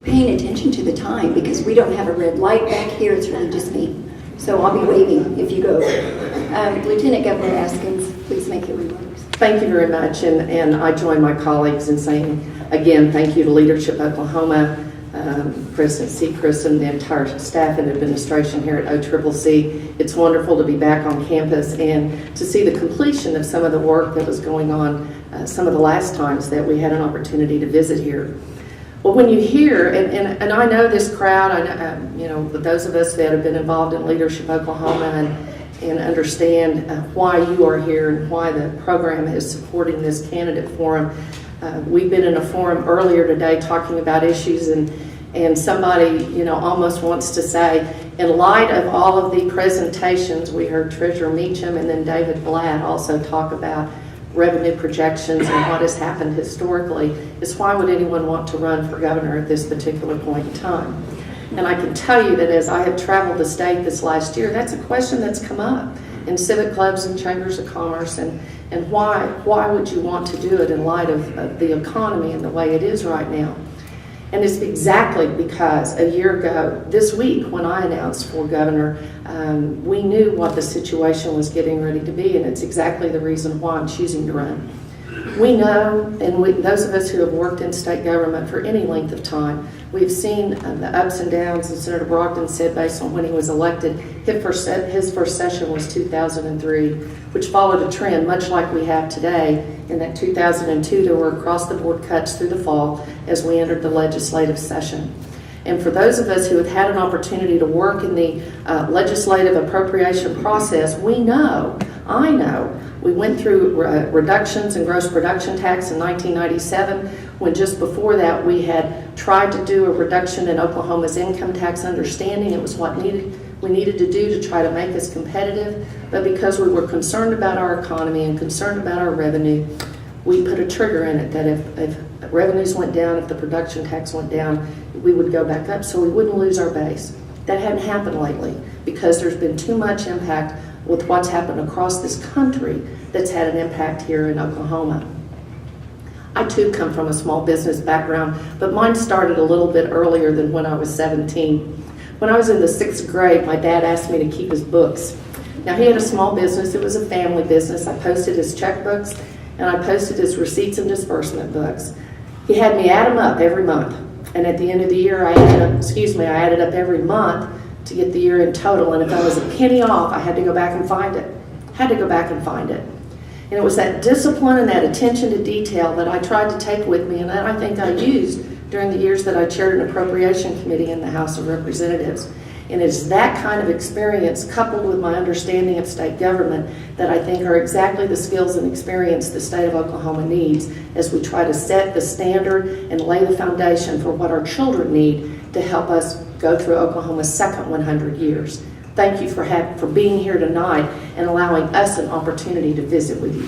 Paying attention to the time because we don't have a red light back here. It's really just me. So I'll be waving if you go. Lieutenant Governor Askins, please make your remarks. Thank you very much, and I join my colleagues in saying, again, thank you to Leadership Oklahoma, President Seacrest, and the entire staff and administration here at OCCC. It's wonderful to be back on campus and to see the completion of some of the work that was going on some of the last times that we had an opportunity to visit here. Well, when you hear, and I know this crowd, I know, those of us that have been involved in Leadership Oklahoma and understand why you are here and why the program is supporting this candidate forum. We've been in a forum earlier today talking about issues, and somebody, almost wants to say, in light of all of the presentations, we heard Treasurer Meacham and then David Blatt also talk about revenue projections and what has happened historically, is why would anyone want to run for governor at this particular point in time? And I can tell you that as I have traveled the state this last year, that's a question that's come up in civic clubs and chambers of commerce, and why would you want to do it in light of the economy and the way it is right now? And it's exactly because a year ago, this week, when I announced for governor, we knew what the situation was getting ready to be, and it's exactly the reason why I'm choosing to run. We know, and those of us who have worked in state government for any length of time, we've seen the ups and downs, and Senator Brogdon said based on when he was elected, his first session was 2003, which followed a trend much like we have today, in that 2002 there were across-the-board cuts through the fall as we entered the legislative session. And for those of us who have had an opportunity to work in the legislative appropriation process, I know, we went through reductions in gross production tax in 1997, when just before that we had tried to do a reduction in Oklahoma's income tax understanding. It was what we needed to do to try to make us competitive, but because we were concerned about our economy and concerned about our revenue, we put a trigger in it that if revenues went down, if the production tax went down, we would go back up so we wouldn't lose our base. That hadn't happened lately because there's been too much impact with what's happened across this country that's had an impact here in Oklahoma. I too come from a small business background, but mine started a little bit earlier than when I was 17. When I was in the 6th grade, my dad asked me to keep his books. Now, he had a small business. It was a family business. I posted his checkbooks and I posted his receipts and disbursement books. He had me add them up every month. And at the end of the year, I added up every month to get the year in total. And if I was a penny off, I had to go back and find it. And it was that discipline and that attention to detail that I tried to take with me, and that I think I used during the years that I chaired an appropriation committee in the House of Representatives. And it's that kind of experience coupled with my understanding of state government that I think are exactly the skills and experience the state of Oklahoma needs as we try to set the standard and lay the foundation for what our children need to help us go through Oklahoma's second 100 years. Thank you for being here tonight and allowing us an opportunity to visit with you.